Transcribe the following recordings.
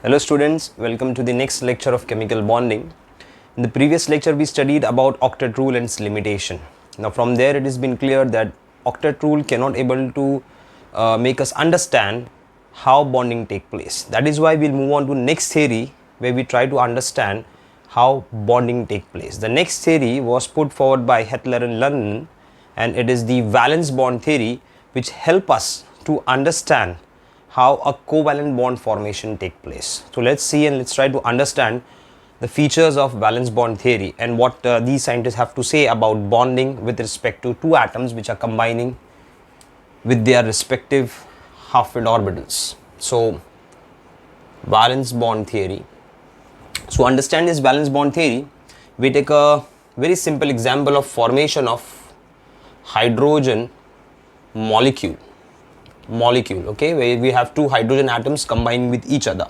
Hello students, welcome to the next lecture of chemical bonding. In the previous lecture we studied about octet rule and its limitation. Now from there it has been clear that octet rule cannot able to make us understand how bonding take place. That is why we'll move on to next theory where we try to understand how bonding take place. The next theory was put forward by Hettler and London, and it is the valence bond theory which help us to understand how a covalent bond formation take place. So let's see and let's try to understand the features of valence bond theory and what these scientists have to say about bonding with respect to two atoms which are combining with their respective half-filled orbitals. So valence bond theory. So understand this valence bond theory, we take a very simple example of formation of hydrogen molecule, okay, where we have two hydrogen atoms combining with each other.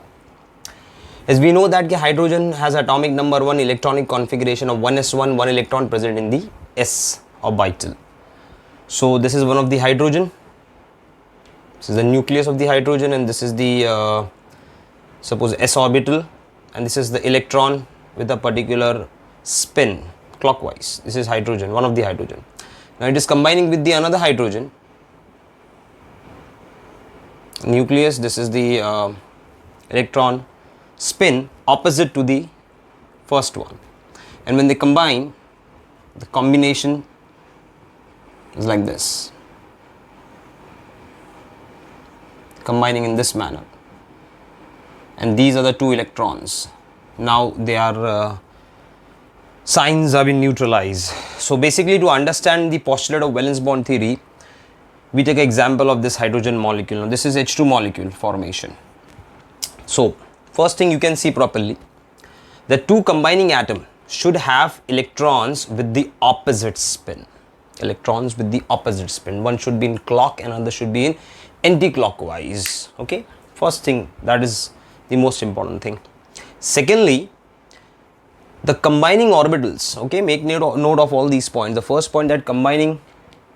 As we know that hydrogen has atomic number 1 electronic configuration of 1s1, 1 electron present in the s orbital. So this is one of the hydrogen, this is the nucleus of the hydrogen, and this is the suppose s orbital, and this is the electron with a particular spin clockwise. This is hydrogen, one of the hydrogen. Now it is combining with the another hydrogen nucleus. This is the electron spin opposite to the first one, and when they combine, the combination is like this, combining in this manner, and these are the two electrons. Now their signs have been neutralized. So basically, to understand the postulate of valence bond theory, we take an example of this hydrogen molecule. Now this is H2 molecule formation. So first thing you can see properly, the two combining atom should have electrons with the opposite spin. Electrons with the opposite spin. One should be in clock and another should be in anti-clockwise. Okay, first thing, that is the most important thing. Secondly, the combining orbitals, okay, make note of all these points. The first point, that combining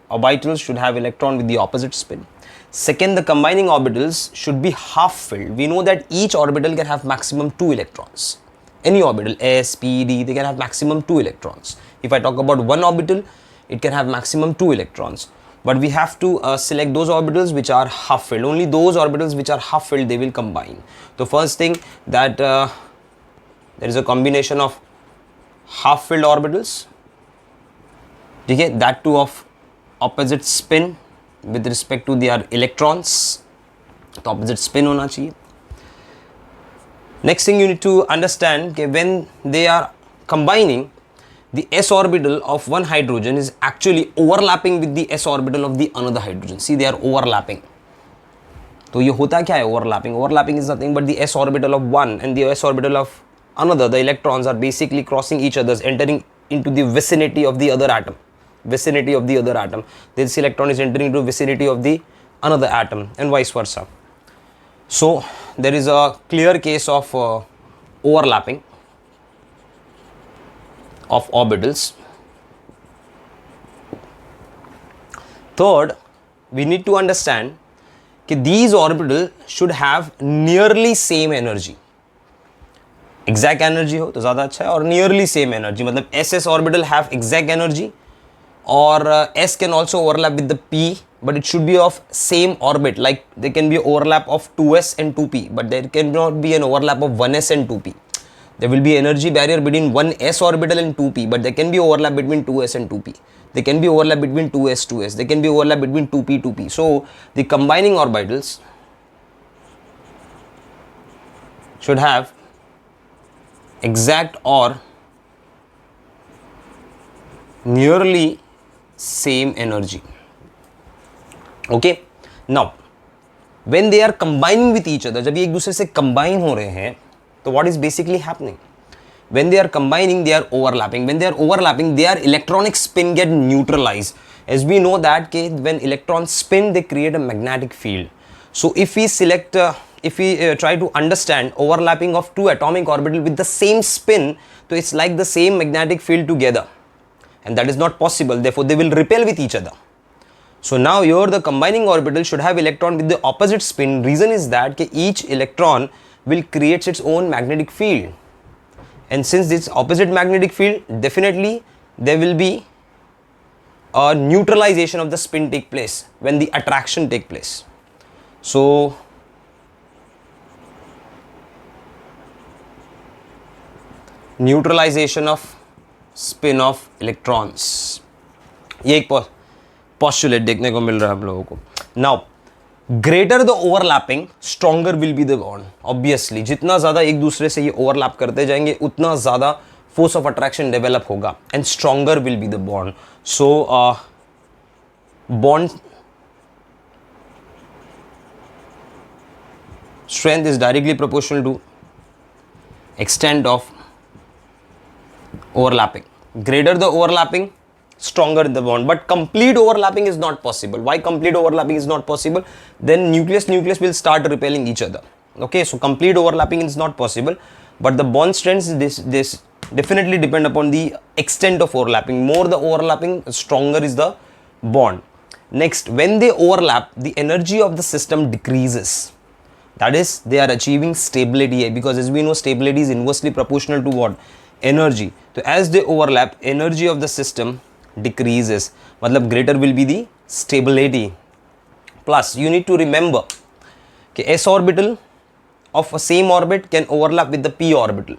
orbitals should have electron with the opposite spin. Second, the combining orbitals should be half filled. We know that each orbital can have maximum 2 electrons. Any orbital, s, p, d, they can have maximum 2 electrons. If I talk about one orbital, it can have maximum 2 electrons. But we have to select those orbitals which are half filled. Only those orbitals which are half filled, they will combine. The first thing, that there is a combination of half filled orbitals, okay, that too of opposite spin with respect to their electrons. The opposite spin hona chahiye. Next thing you need to understand, okay, when they are combining, the s orbital of one hydrogen is actually overlapping with the s orbital of the another hydrogen. See, they are overlapping. So ye hota kya hai overlapping? Overlapping is nothing but the s orbital of one and the s orbital of another. The electrons are basically crossing each other's, entering into the vicinity of the other atom. Vicinity of the other atom. This electron is entering into vicinity of the another atom, and vice versa. So there is a clear case of overlapping of orbitals. Third, we need to understand that these orbitals should have nearly same energy. Exact energy हो तो ज़्यादा अच्छा है, और nearly same energy मतलब SS orbital have exact energy, or S can also overlap with the P, but it should be of same orbit. Like there can be overlap of 2s and 2p, but there cannot be an overlap of 1s and 2p. There will be energy barrier between 1s orbital and 2p, but there can be overlap between 2s and 2p. There can be overlap between 2s, 2s. There can be overlap between 2p, 2p. So the combining orbitals should have exact or nearly same energy. Okay, now when they are combining with each other, जब ये एक दूसरे से combine हो रहे हैं, तो what is basically happening? When they are combining, they are overlapping. When they are overlapping, their electronic spin get neutralized. As we know that when electrons spin, they create a magnetic field. So if we select, if we try to understand overlapping of two atomic orbitals with the same spin, so it's like the same magnetic field together. And that is not possible, therefore they will repel with each other. So now here the combining orbital should have electron with the opposite spin. Reason is that each electron will create its own magnetic field, and since this opposite magnetic field, definitely there will be a neutralization of the spin take place when the attraction take place. So neutralization of spin of electrons, ये एक postulate देखने को मिल रहा है आप लोगों को. Now greater the overlapping stronger will be the bond. Obviously जितना ज़्यादा एक दूसरे से ये ओवरलैप करते जाएंगे उतना ज़्यादा फोर्स ऑफ अट्रैक्शन डेवलप होगा and stronger will be the bond. So bond strength is directly proportional to extent of overlapping. Greater the overlapping, stronger the bond. But complete overlapping is not possible. Why complete overlapping is not possible? Then nucleus will start repelling each other. Okay, so complete overlapping is not possible. But the bond strength this definitely depend upon the extent of overlapping. More the overlapping, stronger is the bond. Next, when they overlap, the energy of the system decreases. That is, they are achieving stability, because as we know, stability is inversely proportional to what? Energy. So as they overlap, energy of the system decreases. Matlab greater will be the stability. Plus you need to remember कि s orbital of a same orbit can overlap with the p orbital.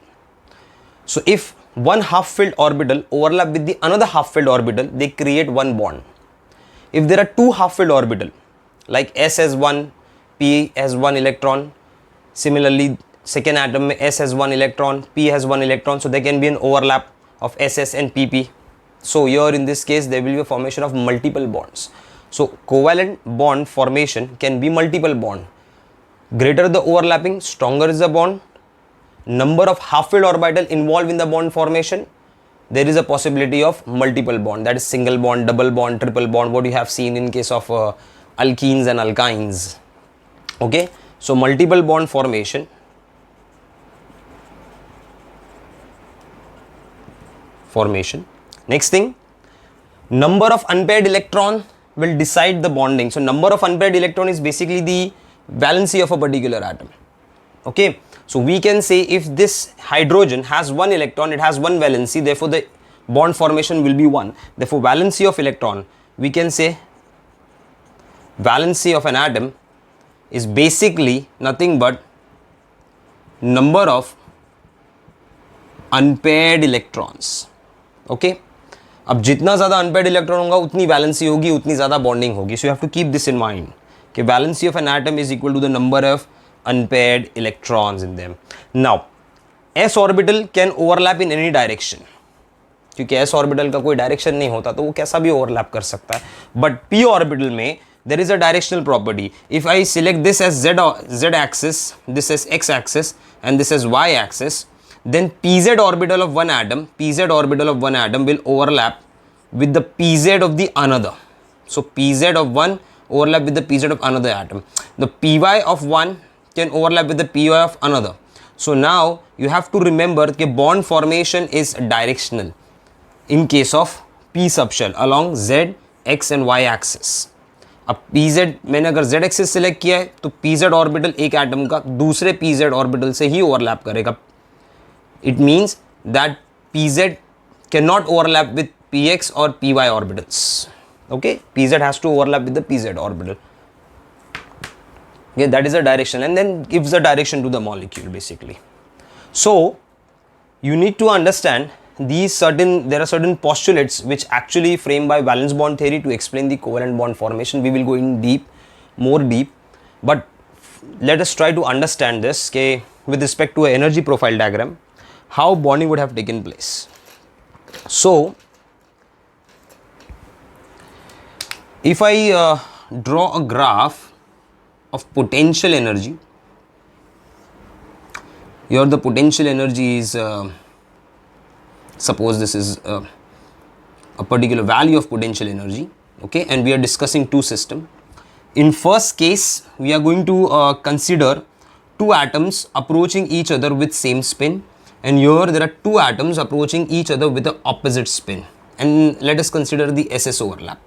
So if one half filled orbital overlap with the another half filled orbital, they create one bond. If there are two half filled orbital like s has one, p has one electron, similarly second atom में s has one electron, p has one electron, so there can be an overlap of ss and pp. So here in this case there will be a formation of multiple bonds. So covalent bond formation can be multiple bond. Greater the overlapping, stronger is the bond. Number of half filled orbital involved in the bond formation, there is a possibility of multiple bond, that is single bond, double bond, triple bond, what you have seen in case of alkenes and alkynes. Okay, so multiple bond formation. Next thing, number of unpaired electron will decide the bonding. So number of unpaired electron is basically the valency of a particular atom. Okay, so we can say if this hydrogen has one electron, it has one valency, therefore the bond formation will be 1. Therefore valency of electron, we can say valency of an atom is basically nothing but number of unpaired electrons. Okay, अब जितना ज़्यादा unpaired electron होगा उतनी valency होगी, उतनी ज़्यादा bonding होगी. So you have to keep this in mind कि valency of an atom is equal to the number of unpaired electrons in them. Now s orbital can overlap in any direction, क्योंकि s orbital का कोई direction नहीं होता तो वो कैसा भी overlap कर सकता है. But p orbital में there is a directional property. If I select this as z axis, this as x axis, and this as y axis, then pz orbital of one atom will overlap with the pz of the another. So pz of one overlap with the pz of another atom. The py of one can overlap with the py of another. So now you have to remember that bond formation is directional in case of p subshell along z, x and y axis. अब pz मैंने अगर z axis select किया है तो pz orbital एक atom का दूसरे pz orbital से ही ओवरलैप करेगा. It means that pz can not overlap with px और py orbitals. Okay, pz has to overlap with the pz orbital. Yeah, that is a direction and then gives the direction to the molecule basically. So you need to understand there are certain postulates which actually framed by valence bond theory to explain the covalent bond formation. We will go in more deep, but let us try to understand this with respect to an energy profile diagram, how bonding would have taken place. So if I draw a graph of potential energy, here the potential energy is suppose this is a particular value of potential energy, okay, and we are discussing two systems. In first case we are going to consider two atoms approaching each other with same spin, and here there are two atoms approaching each other with the opposite spin, and let us consider the ss overlap.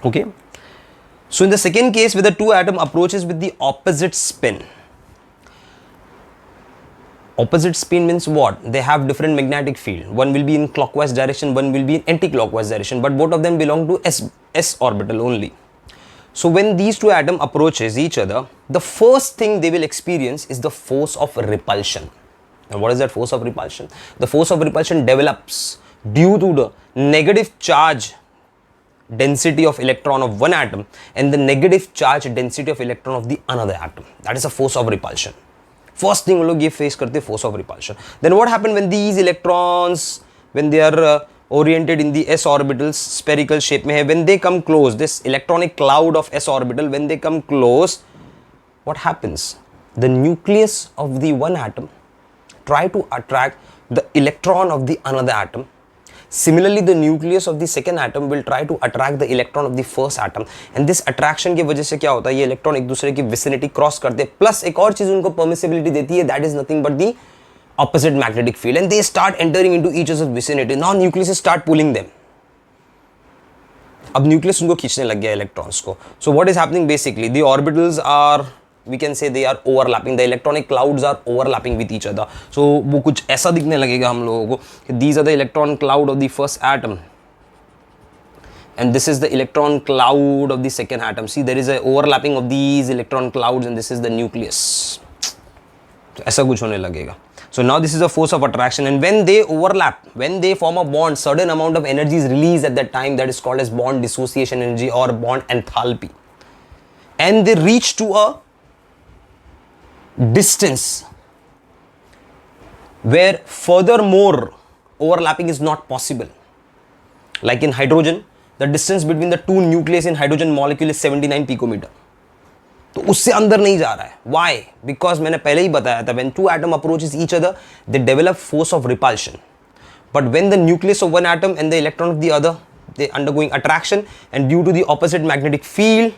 Okay, so in the second case where the two atom approaches with the opposite spin, Opposite spin means what? They have different magnetic field. One will be in clockwise direction, one will be in anti-clockwise direction, but both of them belong to s orbital only. So when these two atoms approaches each other, the first thing they will experience is the force of repulsion. And what is that force of repulsion? The force of repulsion develops due to the negative charge density of electron of one atom and the negative charge density of electron of the another atom. That is a force of repulsion. First thing we लोग ये face करते force of repulsion. Then what happen when these electrons, when they are oriented in the s orbitals, spherical shape में है, when they come close, this electronic cloud of s orbital, when they come close, what happens? The nucleus of the one atom try to attract the electron of the another atom. Similarly, the nucleus of the second atom will try to attract the electron of the first atom, and this attraction की वजह से क्या होता है, ये electron एक दूसरे की vicinity cross करते हैं, plus एक और चीज उनको permissibility देती है, that is nothing but the opposite magnetic field, and they start entering into each other's vicinity. Now nucleus start pulling them. अब nucleus उनको खींचने लग गया electrons को. So what is happening basically? The orbitals are, we can say they are overlapping. The electronic clouds are overlapping with each other. So वो कुछ ऐसा दिखने लगेगा हम लोगों को. These are the electron cloud of the first atom, and this is the electron cloud of the second atom. See, there is a overlapping of these electron clouds, and this is the nucleus. So ऐसा कुछ होने लगेगा. So now this is a force of attraction, and when they overlap, when they form a bond, certain amount of energy is released at that time, that is called as bond dissociation energy or bond enthalpy, and they reach to a distance where furthermore overlapping is not possible. Like in hydrogen, the distance between the two nucleus in hydrogen molecule is 79 picometer. तो उससे अंदर नहीं जा रहा है. Why? Because मैंने पहले ही बताया था, when two atom approaches each other, they develop force of repulsion. But when the nucleus of one atom and the electron of the other, they undergoing attraction, and due to the opposite magnetic field,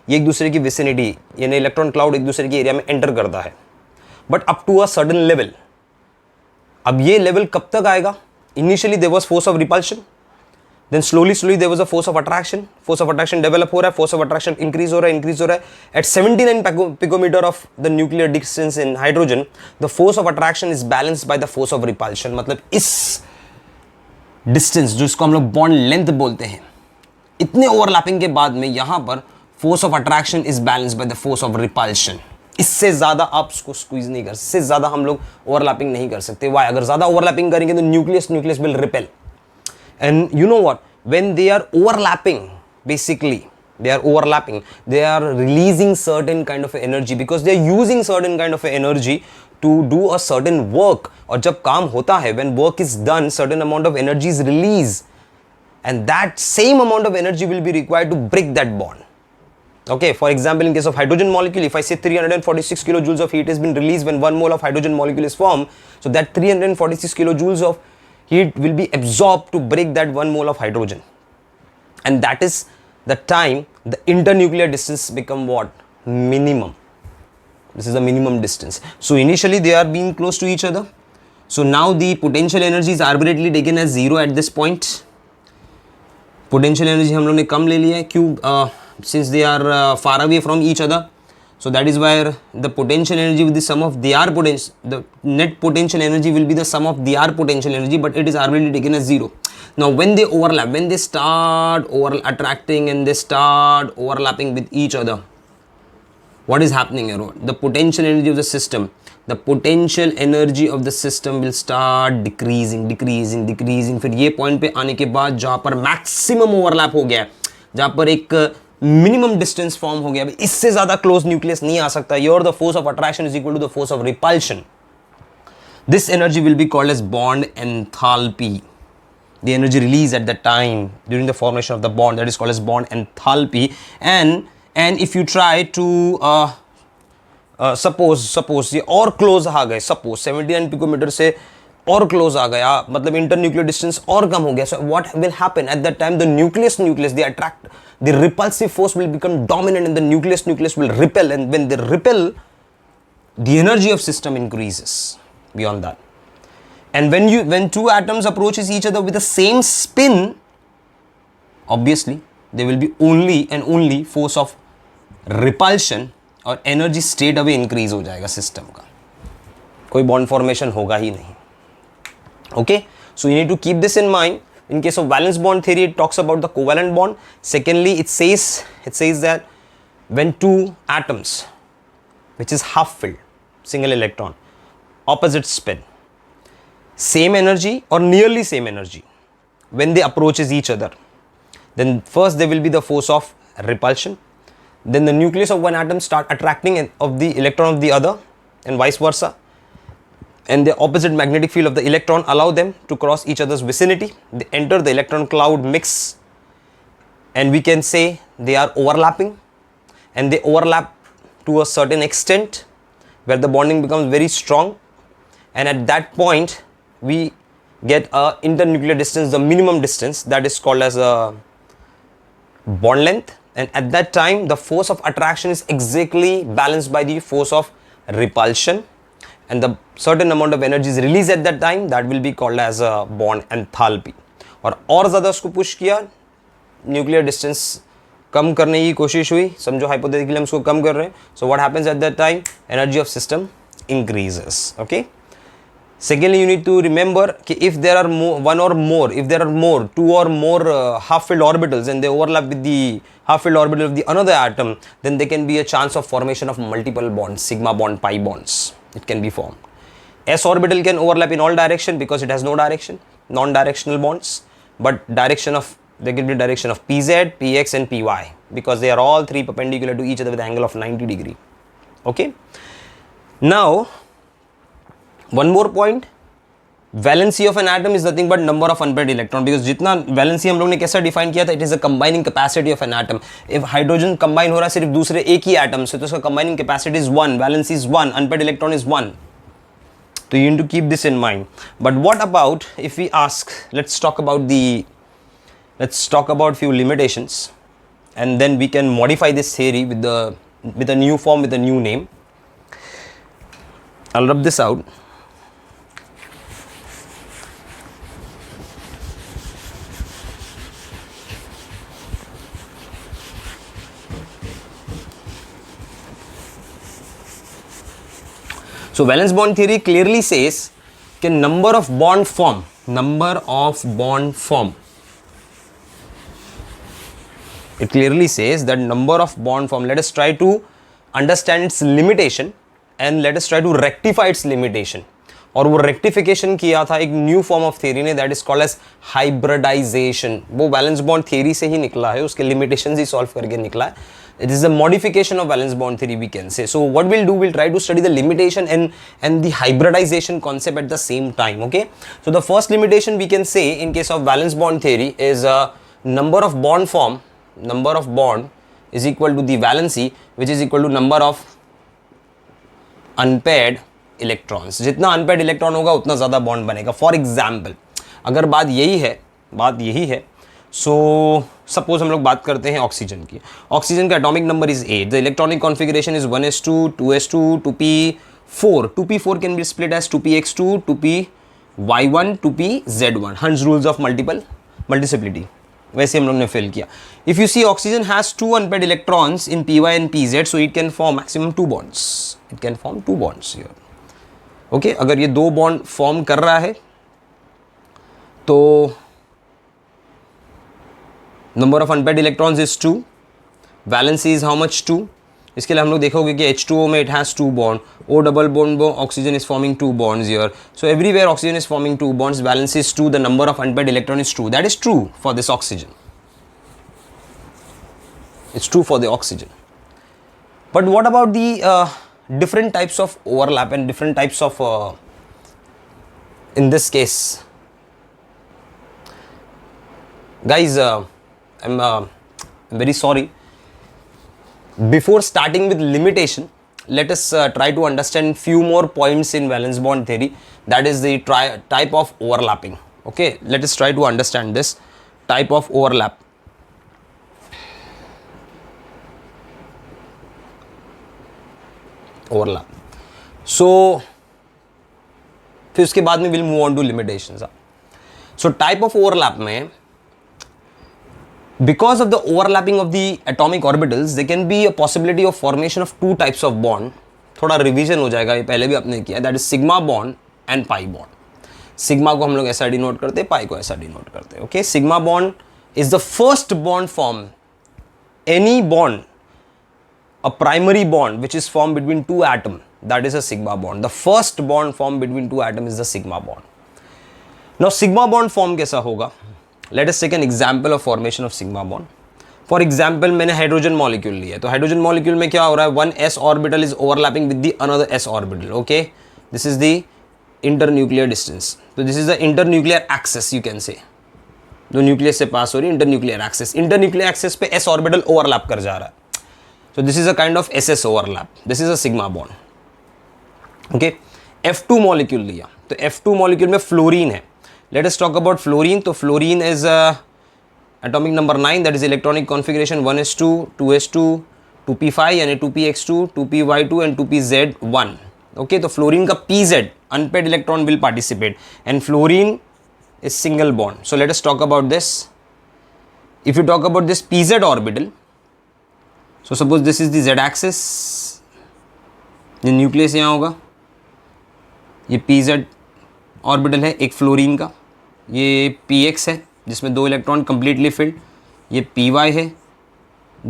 ये एक दूसरे की vicinity, यानी electron cloud एक दूसरे की area में enter करता है, but up to a certain level. अब ये लेवल कब तक आएगा? Initially there was force of repulsion, then slowly there was a force of attraction. Force of attraction develop हो रहा है, फोर्स ऑफ अट्रैक्शन इंक्रीज हो रहा है. At 79 picometre of the nuclear distance in hydrogen, the force of attraction is balanced by the force of repulsion. मतलब इस distance जो इसको हम लोग बॉन्ड लेंथ बोलते हैं, इतने ओवरलैपिंग के बाद में यहां पर force of attraction is balanced by the force of repulsion. इससे ज्यादा आप उसको स्क्वीज नहीं कर सकते, इससे ज्यादा हम लोग ओवरलैपिंग नहीं कर सकते. वाई? अगर ज्यादा ओवरलैपिंग करेंगे तो nucleus will repel. And you know what, when they are overlapping, basically they are overlapping, they are releasing certain kind of energy because they are using certain kind of energy to do a certain work. और जब काम होता है, when work is done, certain amount of energy is released, and that same amount of energy will be required to break that bond. Okay, for example, in case of hydrogen molecule, if I say 346 kilojoules of heat has been released when 1 mole of hydrogen molecule is formed, so that 346 kilojoules of heat will be absorbed to break that 1 mole of hydrogen, and that is the time the internuclear distance become what? Minimum. This is the minimum distance. So initially they are being close to each other. So now the potential energy is arbitrarily taken as 0 at this point. Potential energy हम लोग ने कम ले लिया है, क्यों? Since they are far away from each other, so that is where the potential energy with the sum of their potential, the net potential energy will be the sum of their potential energy, but it is arbitrarily taken as 0. Now when they overlap, when they start attracting and they start overlapping with each other, what is happening here? The potential energy of the system, the potential energy of the system will start decreasing. फिर ये point पे आने के बाद जहाँ पर maximum overlap हो गया, जहाँ पर एक मिनिमम डिस्टेंस फॉर्म हो गया, इससे ज्यादा क्लोज न्यूक्लियस नहीं आ सकता. Your the force of attraction is equal to the force of repulsion. This energy will be called as bond enthalpy. The energy released at that time during the formation of the bond, that is called as bond enthalpy. And if you try to suppose ये और close आ गए, suppose 79 picometre से और close आ गया, मतलब internuclear distance और कम हो गया. So what will happen at that time? The nucleus they attract, the repulsive force will become dominant and the nucleus will repel, and when they repel, the energy of system increases beyond that. And when two atoms approaches each other with the same spin, obviously there will be only and only force of repulsion, और energy straight away increase हो जाएगा system का. कोई bond formation होगा ही नहीं. Okay, so you need to keep this in mind. In case of valence bond theory, it talks about the covalent bond. Secondly, it says that when two atoms, which is half filled, single electron, opposite spin, same energy or nearly same energy, when they approaches each other, then first there will be the force of repulsion. Then the nucleus of one atom start attracting of the electron of the other, and vice versa. And the opposite magnetic field of the electron allow them to cross each other's vicinity. They enter the electron cloud mix, and we can say they are overlapping, and they overlap to a certain extent where the bonding becomes very strong, and at that point we get a internuclear distance, the minimum distance, that is called as a bond length, and at that time the force of attraction is exactly balanced by the force of repulsion, and the certain amount of energy is released at that time, that will be called as a bond enthalpy. और ज़्यादा उसको push किया, nuclear distance कम करने की कोशिश हुई, समझो hypothetically हम उसको कम कर रहे हैं, so what happens at that time, energy of system increases. Okay, secondly you need to remember कि if there are two or more half-filled orbitals and they overlap with the half-filled orbital of the another atom, then there can be a chance of formation of multiple bonds, sigma bond, pi bonds, it can be formed. S orbital can overlap in all direction because it has no direction, non-directional bonds, but there can be direction of pz, px and py because they are all three perpendicular to each other with an angle of 90 degree. Okay, now one more point, valency of an atom is nothing but number of unpaired electron, because जितना valency हम लोग ने कैसा define किया था, it is a combining capacity of an atom. If hydrogen combine हो रहा है सिर्फ दूसरे एक ही atom से, तो उसका combining capacity is 1, valency is 1, unpaired electron is 1. So you need to keep this in mind. But what about if we ask, let's talk about few limitations, and then we can modify this theory with a new form, with a new name. I'll rub this out. So valence bond theory clearly says कि number of bond form, it clearly says that number of bond form, let us try to understand its limitation and let us try to rectify its limitation. और वो rectification किया था एक new form of theory ने, that is called as hybridization. वो valence bond theory से ही निकला है, उसके limitations ही solve करके निकला है. It is a modification of valence bond theory, we can say. So what we'll do, we'll try to study the limitation and the hybridization concept at the same time. Okay, so the first limitation we can say in case of valence bond theory is number of bond is equal to the valency, which is equal to number of unpaired electrons. जितना unpaired electron होगा उतना ज़्यादा bond बनेगा. For example, अगर बात यही है, so suppose हम लोग बात करते हैं ऑक्सीजन की. ऑक्सीजन का atomic number is 8. The electronic configuration is 1s2, 2s2, 2p4. 2p4 can be split as 2px2, 2py1, 2pz1. Hund's rules of multiplicity. वैसे हम लोग ने फिल किया. If you see oxygen has two unpaired electrons in py and pz, so it can form maximum 2 bonds. It can form 2 bonds here. Okay, अगर ये 2 bond form कर रहा है तो number of unpaired electrons is 2, valency is how much, 2. इसके लिए हम लोग देखोगे कि H2O में it has 2 bond, O double bond oxygen is forming 2 bonds here. So everywhere oxygen is forming 2 bonds, valency is 2, the number of unpaired electron is 2. That is true for this oxygen. It's true for the oxygen. But what about the different types of overlap and different types of in this case, guys, I'm very sorry. Before starting with limitation, let us try to understand few more points in valence bond theory. That is the type of overlapping. Okay, let us try to understand this type of overlap. So फिर उसके बाद में we'll move on to limitations. So type of overlap में, because of the overlapping of the atomic orbitals, there can be a possibility of formation of two types of bond. थोड़ा revision हो जाएगा, ये पहले भी आपने किया, that is sigma bond and pi bond. Sigma को हम लोग ऐसा डिनोट करते हैं, पाई को ऐसा डिनोट करते हैं। Okay, sigma bond is the first bond form, any bond, a primary bond which is formed between two atom, that is a sigma bond. The first bond formed between two atom is the sigma bond. Now sigma bond form कैसा होगा? Let us take an example of formation of sigma bond. For example, मैंने hydrogen molecule लिया है, तो hydrogen molecule में क्या हो रहा है, one s orbital is overlapping with the another s orbital. Okay, this is the internuclear distance. तो this is the internuclear axis you can say, जो न्यूक्लियस से पास हो रही है, इंटरन्यूक्लियर एक्सिस, इंटरन्यूक्लियर एक्सिस पे s ऑर्बिटल ओवरलैप कर जा रहा है। So this is a kind of SS overlap. This is a sigma bond. Okay, F2 molecule लिया, तो F2 molecule में फ्लोरीन है। Let us talk about fluorine. तो fluorine is atomic number 9, that is electronic configuration 1s2, 2s2, 2p5 यानी 2px2, 2py2 and 2pz1. Okay, तो fluorine का pz unpaired electron will participate and fluorine is single bond. So let us talk about this. If you talk about this pz orbital, so suppose this is the z axis, ये nucleus यहाँ होगा, ये pz orbital है एक fluorine का, ये px है जिसमें 2 इलेक्ट्रॉन कंप्लीटली फिल्ड, ये py है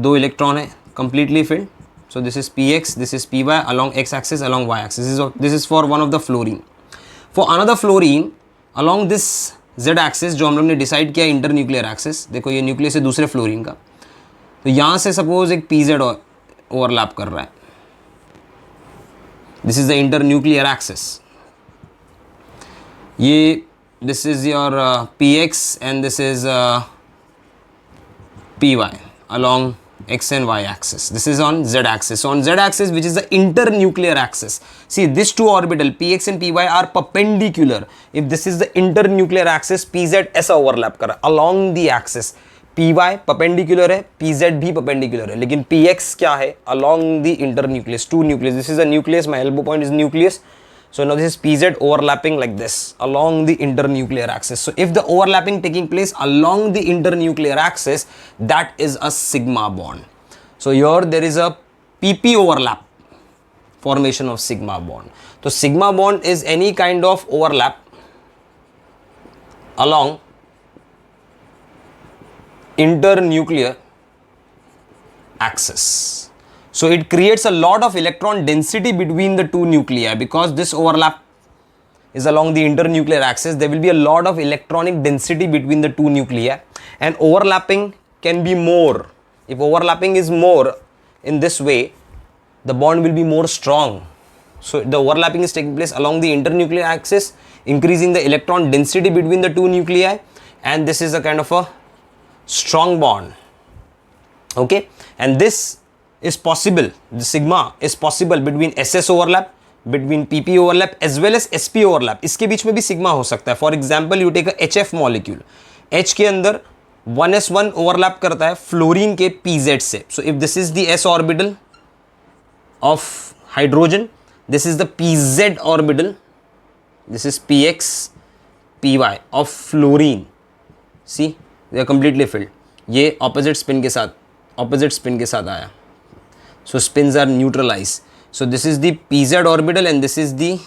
2 इलेक्ट्रॉन है completely filled. So this is px, this is py along x axis, along y axis. This is for one of the fluorine. For another fluorine along this z axis जो हम लोग ने decide किया internuclear axis, देखो ये nucleus है दूसरे fluorine का, तो यहाँ से सपोज एक pz ओवरलैप कर रहा है, this is the internuclear axis, ये this is your px and this is py along x and y axis. This is on z axis. So on z axis, which is the internuclear axis, see this two orbital px and py are perpendicular. If this is the internuclear axis, pz ऐसा overlap कर रहा है along the axis. py perpendicular है, pz भी perpendicular है, लेकिन px क्या है, along the internucleus, two nucleus. This is a nucleus, my elbow point is nucleus. So now this is pz overlapping like this along the internuclear axis. So if the overlapping taking place along the internuclear axis, that is a sigma bond. So here there is a pp overlap, formation of sigma bond. So sigma bond is any kind of overlap along internuclear axis. So it creates a lot of electron density between the two nuclei, because this overlap is along the internuclear axis. There will be a lot of electronic density between the two nuclei, and overlapping can be more. If overlapping is more in this way, the bond will be more strong. So the overlapping is taking place along the internuclear axis, increasing the electron density between the two nuclei, and this is a kind of a strong bond. Okay, and this is possible, the sigma is possible between SS overlap, between PP overlap as well as SP overlap. इसके बीच में भी sigma हो सकता है. For example, you take a HF molecule, H के अंदर 1s1 overlap करता है फ्लोरीन के PZ से. So if this is the S orbital of hydrogen, this is the PZ orbital, this is PX, PY of fluorine. See, they are completely filled. ये opposite spin के साथ आया. So spins are neutralized. So this is the pz orbital and this is the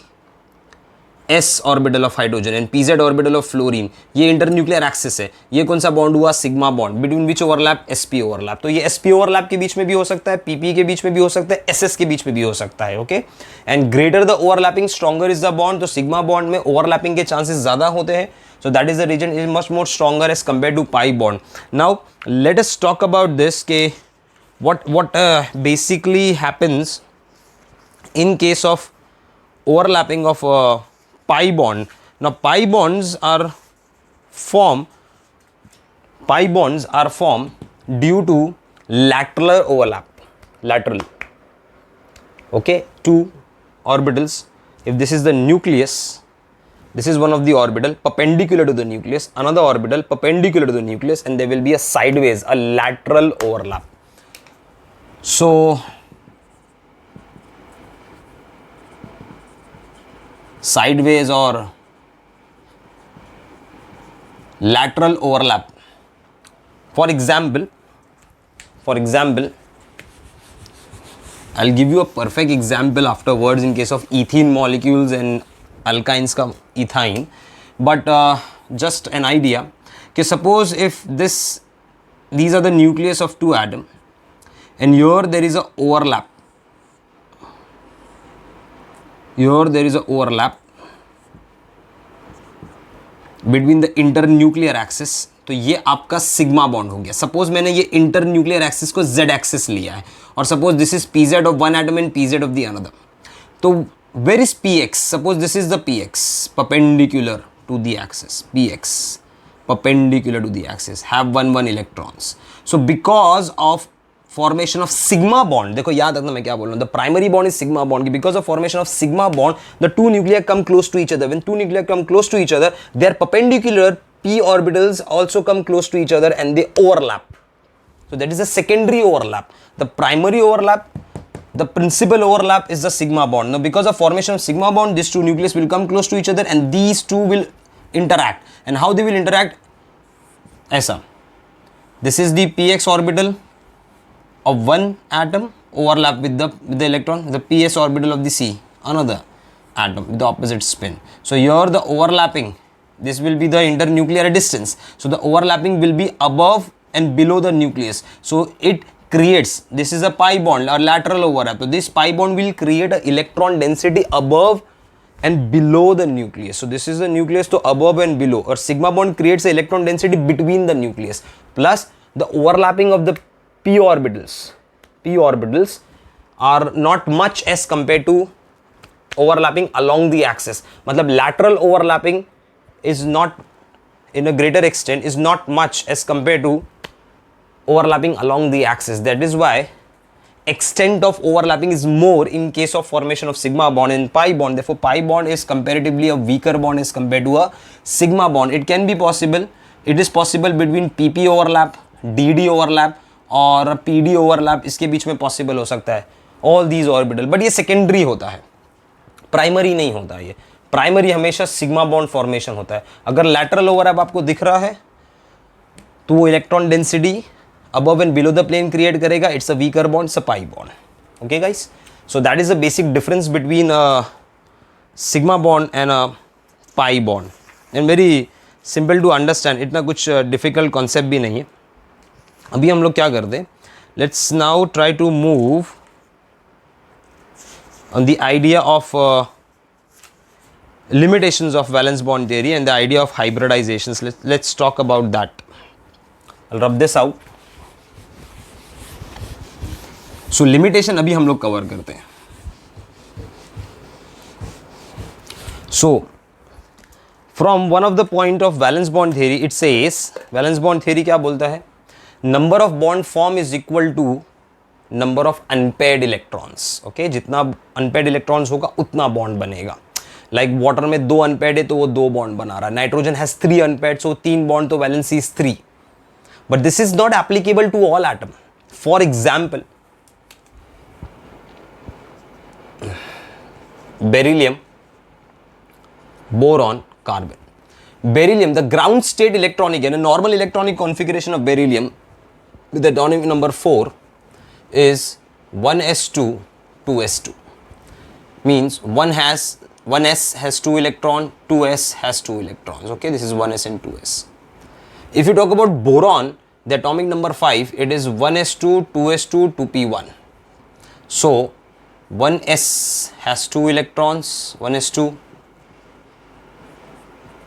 s orbital of hydrogen and pz orbital of fluorine. ये internuclear axis है. ये कौन सा bond हुआ, sigma bond, between which overlap, sp overlap. तो ये sp overlap के बीच में भी हो सकता है, pp के बीच में भी हो सकता है, ss के बीच में भी हो सकता है. Okay, and greater the overlapping stronger is the bond. तो सिग्मा बॉन्ड में ओवरलैपिंग के चांसेस ज्यादा होते हैं. So that is the reason it is much more stronger as compared to pi bond. Now let us talk about this. What basically happens in case of overlapping of pi bond. Now pi bonds are formed due to lateral overlap. Lateral. Okay, two orbitals. If this is the nucleus, this is one of the orbital perpendicular to the nucleus, another orbital perpendicular to the nucleus, and there will be a sideways, a lateral overlap. So sideways or lateral overlap. For example, I'll give you a perfect example afterwards in case of ethene molecules and alkynes का ethyne, but just an idea कि suppose if these are the nucleus of two atom and here there is a overlap, between the internuclear axis, तो ये आपका sigma bond हो गया. Suppose मैंने ये internuclear axis को z एक्सिस लिया है और suppose this is pz of one atom and pz of the another. तो where is px? Suppose this is the px perpendicular to the axis, px perpendicular to the axis have one electrons. So because of formation of sigma bond, देखो याद रखना मैं क्या बोल रहा हूँ, the primary bond is sigma bond. Because of formation of sigma bond, the two nuclei come close to each other. When two nuclei come close to each other, their perpendicular p orbitals also come close to each other and they overlap. So that is a secondary overlap. The primary overlap, the principal overlap is the sigma bond. Now because of formation of sigma bond, these two nucleus will come close to each other and these two will interact. And how they will interact? ऐसा. This is the px orbital of one atom overlap with the electron, the ps orbital of the c, another atom with the opposite spin. So here the overlapping, this will be the internuclear distance. So the overlapping will be above and below the nucleus. So it creates, this is a pi bond or lateral overlap. So this pi bond will create an electron density above and below the nucleus. So this is the nucleus, so above and below, or sigma bond creates the electron density between the nucleus, plus the overlapping of the p orbitals. P orbitals are not much as compared to overlapping along the axis. मतलब lateral overlapping is not, in a greater extent, is not much as compared to overlapping along the axis. That is why extent of overlapping is more in case of formation of sigma bond and pi bond. Therefore pi bond is comparatively a weaker bond as compared to a sigma bond. It can be possible, it is possible between pp overlap, dd overlap और pd overlap, इसके बीच में possible हो सकता है all these orbital, but ये secondary होता है, primary नहीं होता है. ये प्राइमरी हमेशा सिग्मा बॉन्ड फॉर्मेशन होता है. अगर लैटरल ओवरलैप आपको दिख रहा है तो वो electron density above and below the plane create करेगा. It's a weaker bond, it's a pi bond. Okay guys, so that is the basic difference between a sigma bond and a pi bond, and very simple to understand. इतना कुछ difficult concept भी नहीं है. अभी हम लोग क्या करते हैं, let's now try to move on the idea of limitations of valence bond theory and the idea of hybridizations. Let's talk about that. I'll rub this out. So limitation अभी हम लोग कवर करते हैं. So from one of the point of valence bond theory, it says, valence bond theory क्या बोलता है, number of bond form is equal to number of unpaired electrons. Okay, जितना unpaired electrons होगा उतना bond बनेगा. Like water में 2 unpaired है तो वो 2 bond बना रहा है. Nitrogen has 3 unpaired, so 3 bond, तो valency is 3. But this is not applicable to all atom. For example, beryllium, boron, carbon. Beryllium, the ground state electronic and a normal electronic configuration of beryllium with atomic number 4 is 1s2 2s2. Means 1s has 2 electron, 2s has 2 electrons. Okay, this is 1s and 2s. If you talk about boron, the atomic number 5, it is 1s2 2s2 2p1. So 1s has 2 electrons, 1s2,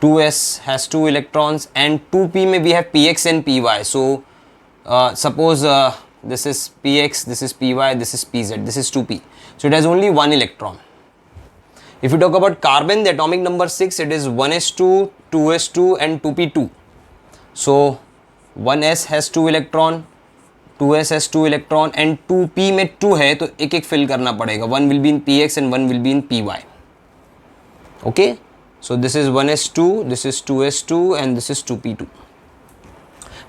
2s has 2 electrons, and 2p may we have px and py. So suppose this is px, this is py, this is pz, this is 2p. So it has only 1 electron. If you talk about carbon, the atomic number 6, it is 1s2, 2s2 and 2p2. So 1s has 2 electron, 2s has 2 electron, and 2p में 2 है तो एक एक fill करना पड़ेगा. 1 will be in px and 1 will be in py. Okay, so this is 1s2, this is 2s2 and this is 2p2.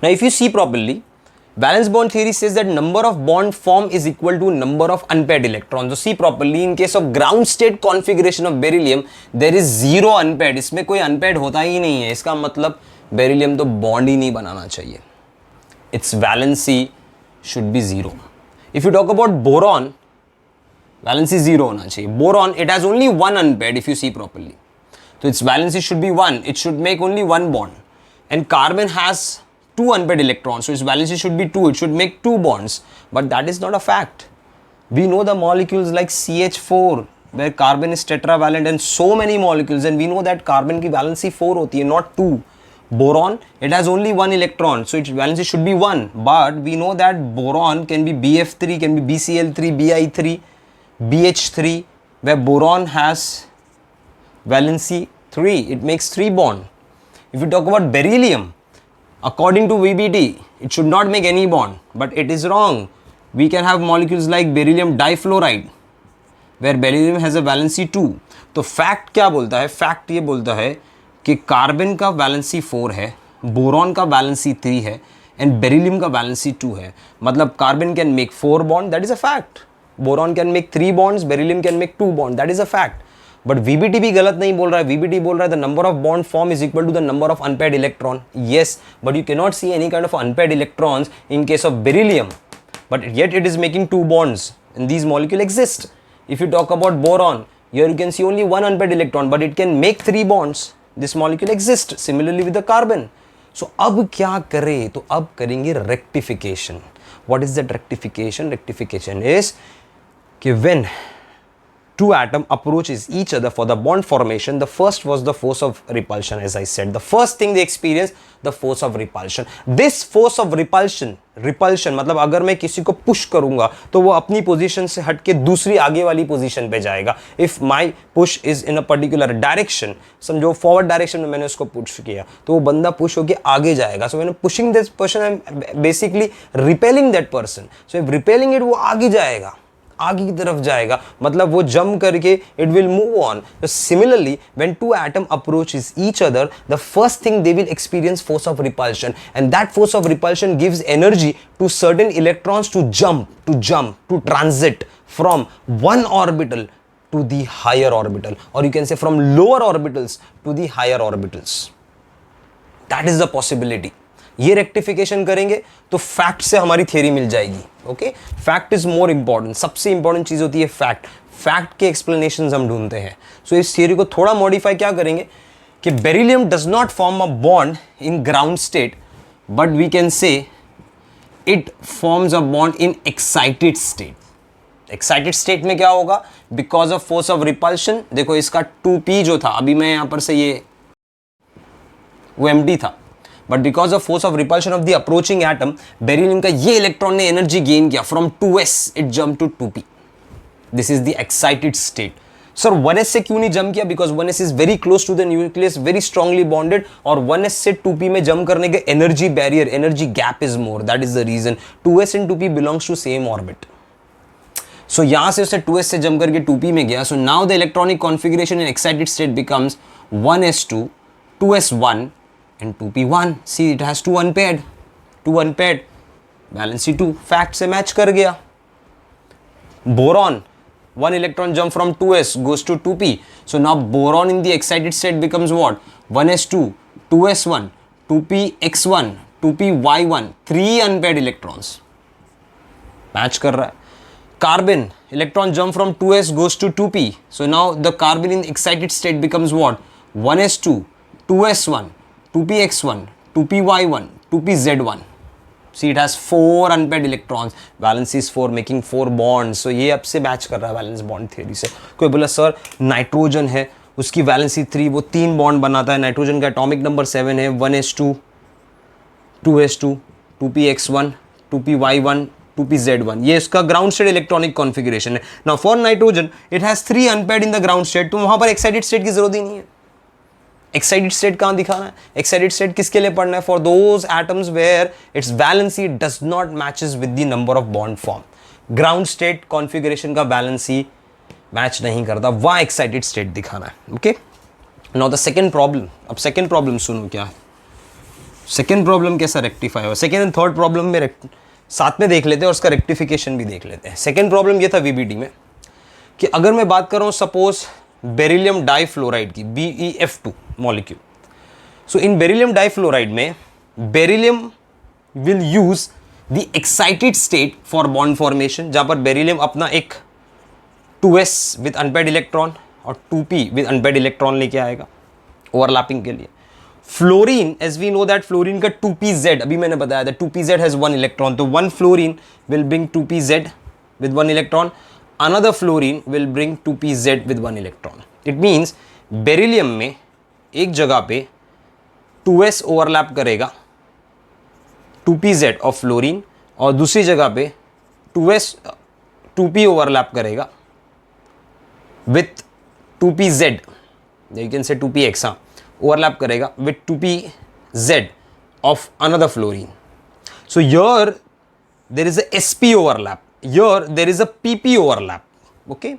Now if you see properly, valence bond theory says that number of bond form is equal to number of unpaired electrons. So see properly, in case of ground state configuration of beryllium, there is 0 unpaired. इसमें कोई unpaired होता ही नहीं है. इसका मतलब beryllium तो bond ही नहीं बनाना चाहिए. Its valency should be 0. If you talk about boron, valency 0 होना चाहिए. Boron, it has only one unpaired if you see properly. So its valency should be 1. It should make only one bond. And carbon has 2 unpaired electrons, so its valency should be 2. It should make 2 bonds. But that is not a fact. We know the molecules like CH4 where carbon is tetravalent and so many molecules, and we know that carbon की valency 4 होती है, not 2. Boron, it has only 1 electron, so its valency should be 1. But we know that boron can be BF3, can be BCl3, Bi3, BH3, where boron has valency 3. It makes 3 bond. If you talk about beryllium, according to VBT, it should not make any bond, but it is wrong. We can have molecules like beryllium difluoride, where beryllium has a valency 2. तो fact क्या बोलता है? Fact ये बोलता है कि carbon का valency 4 है, बोरॉन का वैलेंसी 3 है एंड बेरिलियम का वैलेंसी 2 है. मतलब carbon can make 4 bond, that is a fact. Boron can make 3 bonds, beryllium can make 2 bond, that is a fact. But VBT भी गलत नहीं बोल रहा है. वीबीटी बोल रहा है the number of bond form is equal to the number of unpaired electron. Yes, but you can not see any kind of unpaired electrons in case of beryllium, but yet it is making 2 bonds and these molecules exist. If you talk about boron, here you can see only 1 unpaired electron, but it can make 3 bonds. This molecule exists. Similarly with the carbon. So अब क्या करें? तो अब करेंगे rectification. What is that rectification? Rectification is कि when 2 atoms approaches each other for the bond formation, the first was the force of repulsion. As I said, the first thing they experience, the force of repulsion. This force of repulsion मतलब अगर मैं किसी को push करूंगा तो वो अपनी position से हट के दूसरी आगे वाली पोजीशन पे जाएगा. If my push is in a particular direction, समझो फॉरवर्ड डायरेक्शन में मैंने उसको पुश किया तो वो बंदा पुश होके आगे जाएगा. सो मैंने pushing this person, I am basically repelling that person. So if repelling it, वो आगे जाएगा, आगे की तरफ जाएगा, मतलब वो जंप करके it will move on. Similarly when 2 atoms approaches each other, the first thing they will experience force of repulsion, and that force of repulsion gives energy to certain electrons to to transit from one orbital to the higher orbital, or you can say from lower orbitals to the higher orbitals. That is the possibility. ये rectification करेंगे तो fact से हमारी theory मिल जाएगी. Okay, fact is more important. सबसे important चीज होती है फैक्ट. फैक्ट के एक्सप्लेनेशंस हम ढूंढते हैं. सो इस थियरी को थोड़ा मॉडिफाई क्या करेंगे कि beryllium does not form a bond in ground state, but we can say it forms a bond in excited state. Excited state में क्या होगा? Because of force of repulsion. देखो इसका 2p जो था, अभी मैं यहां पर से ये वो एम्प्टी था, but because of force of repulsion of the approaching atom, beryllium का ये इलेक्ट्रॉन ने एनर्जी गेन किया. From 2s it jump to 2p. This is the excited state. Sir 1s से क्यों नहीं जंप किया? Because 1s is very close to the nucleus, very strongly bonded, और 1s से 2p में जंप करने के energy barrier, energy gap is more. That is the reason. 2s and 2p belongs to same orbit. So यहां से उसे 2s से जंप करके 2p में गया. So now the electronic configuration in excited state becomes 1s2, 2s1 and 2p1. See, it has 2 unpaired, valency 2. Fact से match कर गया. Boron, 1 electron jump from 2s goes to 2p. So now boron in the excited state becomes what? 1s2, 2s1, 2px1, 2py1, 3 unpaired electrons. Match कर रहा है. Carbon, electron jump from 2s goes to 2p. So now the carbon in excited state becomes what? 1s2, 2s1, 2px1, 2py1, 2pz1. See, it has 4 unpaired electrons. Valence is 4, making 4 bonds. So ये अब से match कर रहा है valence bond theory से. कोई बोला sir nitrogen है, उसकी वैलेंसी 3, वो 3 बॉन्ड बनाता है. नाइट्रोजन का एटॉमिक नंबर 7 है. 1s2, 2s2, 2px1, 2py1, 2pz1. ये इसका ग्राउंड स्टेट इलेक्ट्रॉनिक कॉन्फिगरेशन है. Now for nitrogen it has 3 unpaired in the ground state. तो वहां पर एक्साइटेड स्टेट की जरूरत ही नहीं है. एक्साइटेड स्टेट कहां दिखाना है? एक्साइटेड स्टेट किसके लिए पढ़ना है? For those atoms where its valency does not matches with the number of bond form. Ground state configuration का वैलेंसी मैच नहीं करता, वहां एक्साइटेड स्टेट दिखाना है. Okay, now the second problem. अब सेकंड प्रॉब्लम सुनो क्या है. सेकंड प्रॉब्लम कैसा रेक्टिफाई हो. सेकंड एंड थर्ड प्रॉब्लम में साथ में देख लेते हैं और उसका रेक्टिफिकेशन भी देख लेते हैं. सेकंड प्रॉब्लम ये था वीबीडी में कि अगर मैं बात कर रहा हूं सपोज बेरिलियम डाइफ्लोराइड की, BeF2 मॉलिक्यूल. सो इन बेरिलियम डाइफ्लोराइड में beryllium will use the excited state for bond formation, जहां पर बेरिलियम अपना एक 2s विद अनपेड इलेक्ट्रॉन और 2p विद अनपेड इलेक्ट्रॉन लेके आएगा ओवरलैपिंग के लिए। Fluorine, as we know that fluorine का 2pz, अभी मैंने बताया था 2pz हैज 1 इलेक्ट्रॉन, तो 1 fluorine will bring 2pz with 1 electron, another fluorine will bring 2pz with 1 electron. It means beryllium में एक जगह पे 2s ओवरलैप करेगा 2pz ऑफ फ्लोरीन और दूसरी जगह पे 2p ओवरलैप करेगा with 2pz, you can say 2px, हाँ, ओवरलैप करेगा with 2pz of another fluorine. So here there is a sp overlap, here there is a pp overlap. Okay,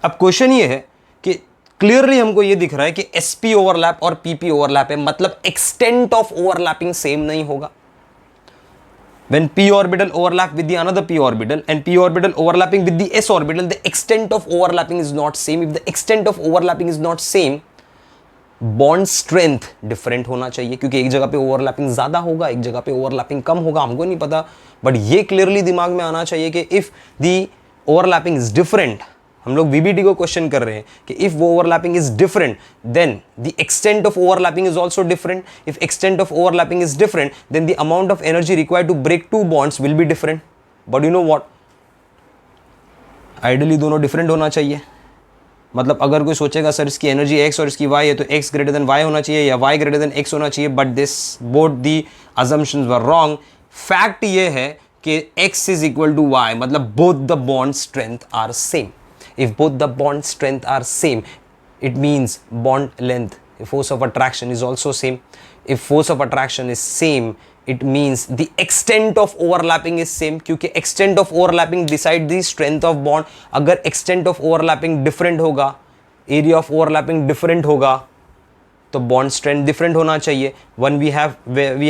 अब question ये है कि क्लियरली हमको ये दिख रहा है कि sp ओवरलैप और pp ओवरलैप है, मतलब एक्सटेंट ऑफ ओवरलैपिंग सेम नहीं होगा. when p orbital overlap with the another p orbital and p orbital overlapping with the s orbital, the extent of overlapping is not same. If the extent of overlapping is not same, bond strength different होना चाहिए, क्योंकि एक जगह पे overlapping ज्यादा होगा, एक जगह पे ओवरलैपिंग कम होगा, हमको नहीं पता, बट ये क्लियरली दिमाग में आना चाहिए कि if the overlapping is different, हम लोग वीबीटी को क्वेश्चन कर रहे हैं कि इफ वो overlapping is different then the extent of overlapping is also different. If extent of overlapping is different then the amount of energy required to break two bonds will be different. But you know what, ideally दोनों different होना चाहिए. मतलब अगर कोई सोचेगा sir इसकी energy x और इसकी y है तो x ग्रेटर देन y होना चाहिए या y ग्रेटर देन x होना चाहिए, but this both the assumptions were wrong. Fact ये है कि x is equal to y, मतलब both the bond strength are same. If both the bond strength are same, it means bond length, force of attraction is also same. If force of attraction is same, it means the extent of overlapping is same, क्योंकि extent of overlapping decide the strength of bond. अगर extent of overlapping different होगा, area of overlapping different होगा, तो bond strength different होना चाहिए. When we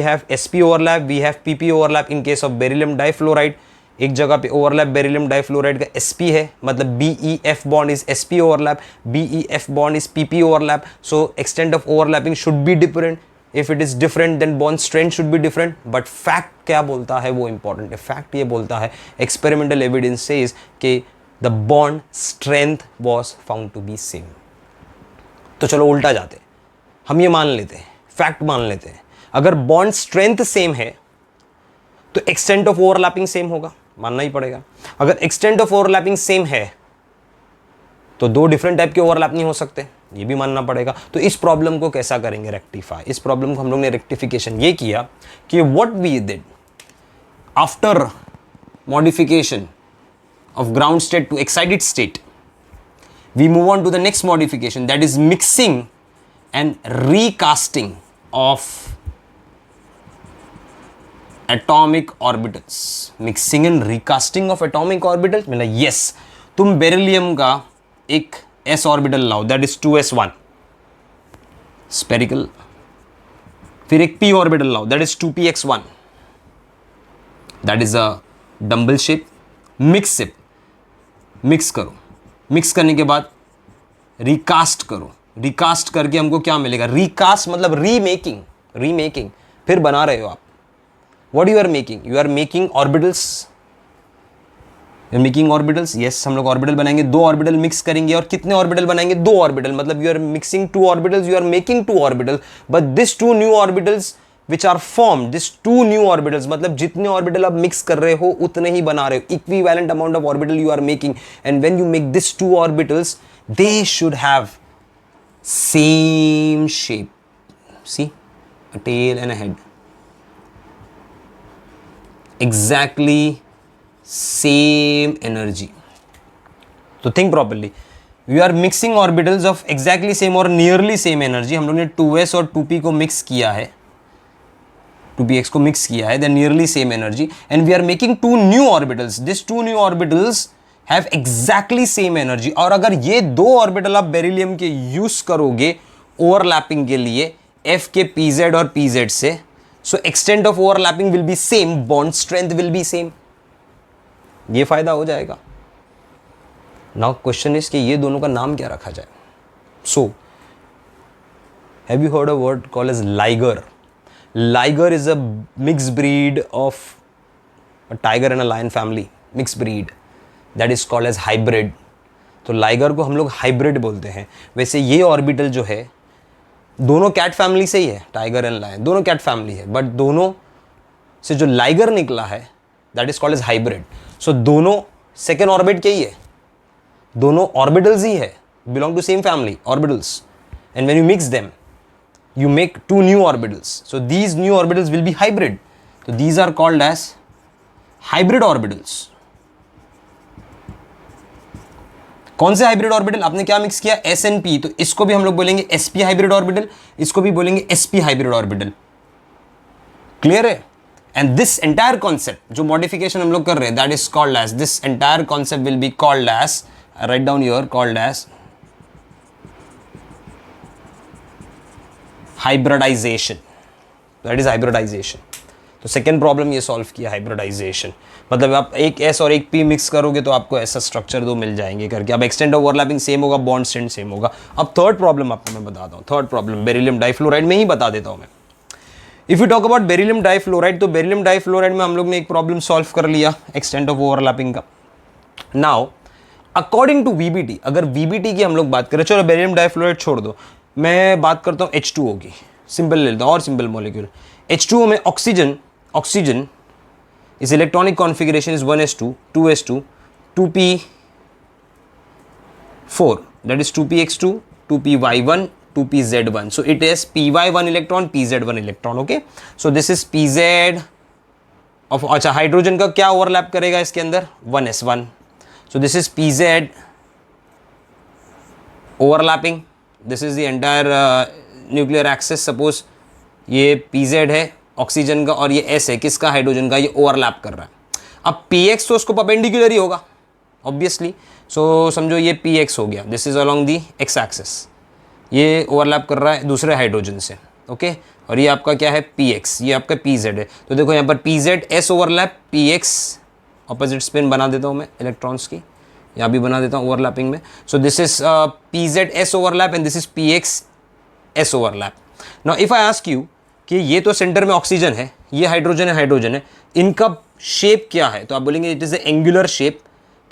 have sp overlap, we have pp overlap in case of beryllium difluoride. एक जगह पे overlap beryllium difluoride का sp है, मतलब BeF bond is sp overlap, BeF bond is pp overlap. So extent of overlapping should be different. If it is different then bond strength should be different. But fact क्या बोलता है वो important है. fact ये बोलता है experimental evidence says कि the bond strength was found to be same. तो चलो उल्टा जाते, हम ये मान लेते हैं, fact मान लेते हैं, अगर bond strength same है तो extent of overlapping same होगा, मानना ही पड़ेगा. अगर extent of overlapping same है तो दो डिफरेंट टाइप के ओवरलैप नहीं हो सकते, ये भी मानना पड़ेगा. तो इस प्रॉब्लम को कैसा करेंगे रेक्टिफाई? इस प्रॉब्लम को हम लोग ने रेक्टिफिकेशन ये किया कि what we did after modification of ground state to excited state, we move on to the next modification, that is mixing and recasting of atomic orbitals. Mixing and recasting of atomic orbitals मतलब yes, तुम beryllium का एक s orbital लाओ, that is 2s1 spherical, फिर एक p orbital लाओ, that is 2px1, that is a dumbbell shape. Mix करो, mix करने के बाद रिकास्ट करो, रिकास्ट करके हमको क्या मिलेगा? रिकास्ट मतलब रीमेकिंग, फिर बना रहे हो आप. What you are making? You are making orbitals. Making orbitals, yes, हम लोग ऑर्बिटल बनाएंगे, दो ऑर्बिटल मिक्स करेंगे, और कितने ऑर्बिटल बनाएंगे? दो ऑर्बिटल, मतलब you are mixing two orbitals, you are making two orbital, but this two new orbitals which are form, this two new orbitals, मतलब जितने ऑर्बिटल आप मिक्स कर रहे हो उतने ही बना रहे हो, equivalent amount of orbital you are making. And when you make this two orbitals they should have same shape, see, a tail and a head, exactly same energy. तो think properly, we are mixing orbitals of exactly same or nearly same energy. हम लोग ने 2s और 2p को mix किया है, 2px को mix किया है, then nearly same energy, and we are making two new orbitals. These two new orbitals have exactly same energy. और अगर ये दो ऑर्बिटल आप बेरिलियम के यूज करोगे ओवरलैपिंग के लिए f के pz और pz से, so extent of overlapping will be same, bond strength will be same. ये फायदा हो जाएगा. नाउ क्वेश्चन इज कि ये दोनों का नाम क्या रखा जाए. So have you heard a word called as liger? Liger is a mix breed of a tiger and a lion family, mix breed, that is called as hybrid. तो liger को हम लोग हाइब्रिड बोलते हैं। वैसे ये ऑर्बिटल जो है दोनों कैट फैमिली से ही है, टाइगर एंड लायन दोनों कैट फैमिली है, बट दोनों से जो लाइगर निकला है that is called as hybrid. So दोनों सेकेंड ऑर्बिट क्या ही है, दोनों ऑर्बिटल्स ही है, belong to same family orbitals, and when you mix them you make two new orbitals. So these new orbitals will be hybrid. So these are called as hybrid orbitals. कौन से hybrid orbital? आपने क्या mix किया? S N P, तो इसको भी हम लोग बोलेंगे एसपी हाइब्रिड ऑर्बिटल, इसको भी बोलेंगे एसपी हाइब्रिड ऑर्बिटल। क्लियर है? एंड दिस एंटायर कॉन्सेप्ट जो मॉडिफिकेशन हम लोग कर रहे हैं that is called as, this entire concept will be called as, write down your, called as hybridization. That is hybridization. तो सेकेंड प्रॉब्लम ये solve किया, हाइब्रिडाइजेशन। मतलब आप एक एस और एक पी मिक्स करोगे तो आपको ऐसा स्ट्रक्चर दो मिल जाएंगे करके। अब एक्सटेंट ओवरलैपिंग सेम होगा, बॉन्ड स्ट्रेंथ सेम होगा। अब थर्ड प्रॉब्लम आपको मैं बताता हूँ, थर्ड प्रॉब्लम बेरिलियम डाइफ्लोराइड में ही बता देता हूँ मैं। If you talk about beryllium difluoride, तो बेरिलियम डाइफ्लोराइड में हम लोग ने एक प्रॉब्लम सॉल्व कर लिया एक्सटेंट ऑफ ओवरलैपिंग का। नाउ अकॉर्डिंग टू वीबीटी, अगर वीबीटी की हम लोग बात करें, चलो बेरिलियम डाइफ्लोराइड छोड़ दो, मैं बात करता हूँ H2O की, सिंपल ले लेता हूँ और सिंपल मॉलिक्यूल। H2O में ऑक्सीजन इस electronic configuration is 1s2, 2s2, 2p4, that is 2px2, 2py1, 2pz1. So it is py1 electron, pz1 electron. Okay, so this is pz of, अच्छा हाइड्रोजन का क्या ओवरलैप करेगा इसके अंदर? 1s1. So this is pz overlapping. This is the entire nuclear axis. Suppose ये pz है oxygen का और ये s है किसका? हाइड्रोजन का। ये ओवरलैप कर रहा है। अब px तो उसको परपेंडिकुलर ही होगा ऑब्वियसली। सो समझो ये px हो गया, this is along the x axis, ये ओवरलैप कर रहा है दूसरे हाइड्रोजन से। ओके, और ये आपका क्या है? px, ये आपका pz है। तो देखो यहाँ पर pz s overlap, px opposite spin बना देता हूँ मैं इलेक्ट्रॉन्स की, यहाँ भी बना देता हूँ ओवरलैपिंग में। So this is pz s overlap and this is px s overlap. Now if I ask you कि ये तो सेंटर में ऑक्सीजन है, ये हाइड्रोजन है, इनका शेप क्या है? तो आप बोलेंगे it is a angular shape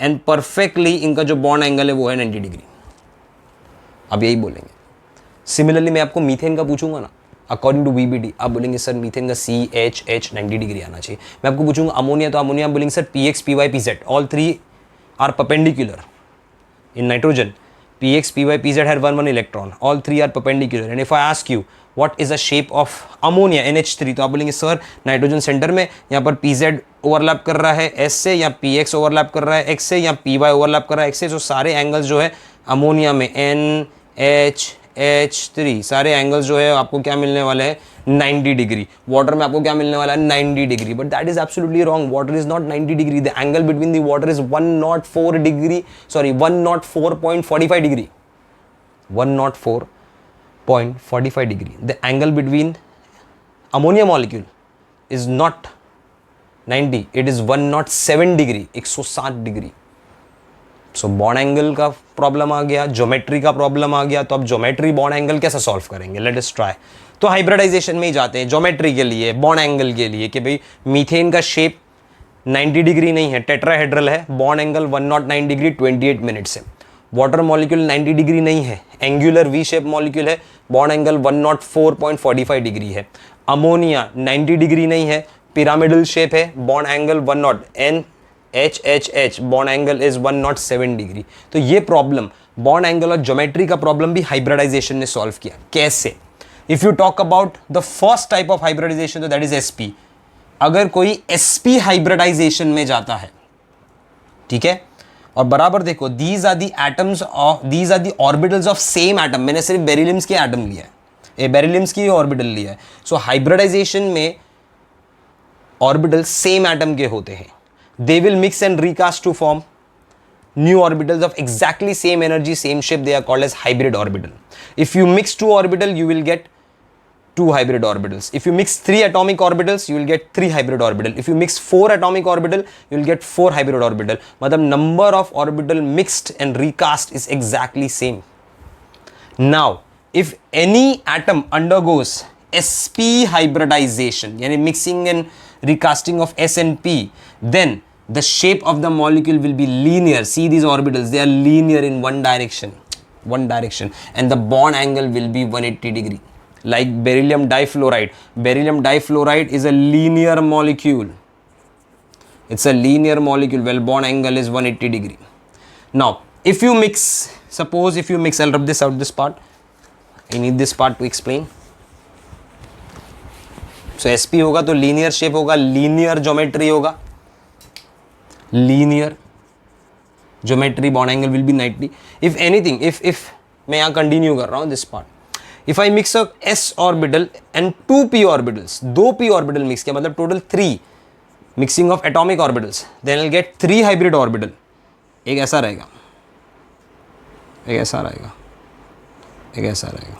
and perfectly इनका जो बॉन्ड एंगल है वो है 90 डिग्री। अब यही बोलेंगे। सिमिलरली मैं आपको मीथेन का पूछूंगा ना, अकॉर्डिंग टू वीबीडी आप बोलेंगे सर मीथेन का CH 90 डिग्री आना चाहिए। मैं आपको पूछूंगा अमोनिया, तो अमोनिया आप बोलेंगे sir PX PY PZ, all three are perpendicular. In nitrogen PX PY PZ had 1 electron, all three are perpendicular. And if I ask you what is the shape of ammonia NH3, तो आप बोलेंगे sir nitrogen centre में, यहाँ पर PZ overlap कर रहा है S से, या PX ओवरलैप कर रहा है X से, या PY ओवरलैप कर रहा है X से। जो सारे एंगल्स जो है अमोनिया में NH3 सारे एंगल्स जो है आपको क्या मिलने वाले हैं? 90 डिग्री। वाटर में आपको क्या मिलने वाला है? 90 degree. But that is absolutely wrong, water is not 90 degree. The angle between the water is 104 degree, sorry 104.45 degree, 104.45 degree. The angle between ammonia molecule is not 90, it is 107 degree, 107 degree. So bond angle का problem आ गया, geometry का problem आ गया। तो अब geometry bond angle कैसे solve करेंगे? Let us try. तो hybridisation में ही जाते हैं, ज्योमेट्री के लिए, बॉन्ड एंगल के लिए, कि भाई मीथेन का शेप 90 डिग्री नहीं है, टेट्राहेड्रल है, बॉन्ड एंगल 109 डिग्री 28 मिनट्स है। वाटर मॉलिक्यूल 90 डिग्री नहीं है, एंगुलर वी शेप मॉलिक्यूल है, बॉन्ड एंगल 104.45 डिग्री है। अमोनिया 90 डिग्री नहीं है, पिरामिडल शेप है, bond angle 10 NHHH, bond angle is 107 degree. तो ये प्रॉब्लम बॉन्ड एंगल और ज्योमेट्री का प्रॉब्लम भी हाइब्रिडाइजेशन ने सॉल्व किया। कैसे? If you talk about the first type of hybridization, तो दैट इज SP। अगर कोई SP हाइब्रिडाइजेशन में जाता है, ठीक है, और बराबर देखो these are the atoms of, these are the orbitals of same atom. मैंने सिर्फ बेरिलियम्स के एटम लिया है, बेरिलियम्स की ऑर्बिटल लिया है। सो हाइब्रिडाइजेशन में ऑर्बिटल सेम एटम के होते हैं। They will mix and recast to form new orbitals of exactly same energy, same shape. They are called as hybrid orbital. If you mix two orbital, you will get two hybrid orbitals. If you mix 3 atomic orbitals, you will get 3 hybrid orbital. If you mix 4 atomic orbital, you will get 4 hybrid orbital. मतलब number of orbital mixed and recast is exactly same. Now, if any atom undergoes SP hybridization, यानी mixing and recasting of S and P, then the shape of the molecule will be linear. See these orbitals, they are linear in one direction, and the bond angle will be 180 degree. Like beryllium difluoride. Beryllium difluoride is a linear molecule. It's a linear molecule. Well, bond angle is 180 degree. Now, if you mix, suppose if you mix, I'll rub this out, this part. I need this part to explain. So sp होगा तो linear shape होगा, linear geometry होगा, linear geometry, bond angle will be 90. If anything, if मैं यहाँ continue कर रहा हूँ this part, if I mix a s orbital and 2 p orbitals, 2 p orbital mix किया मतलब total 3 mixing of atomic orbitals, then I'll get 3 hybrid orbital. एक ऐसा रहेगा, एक ऐसा रहेगा, एक ऐसा रहेगा.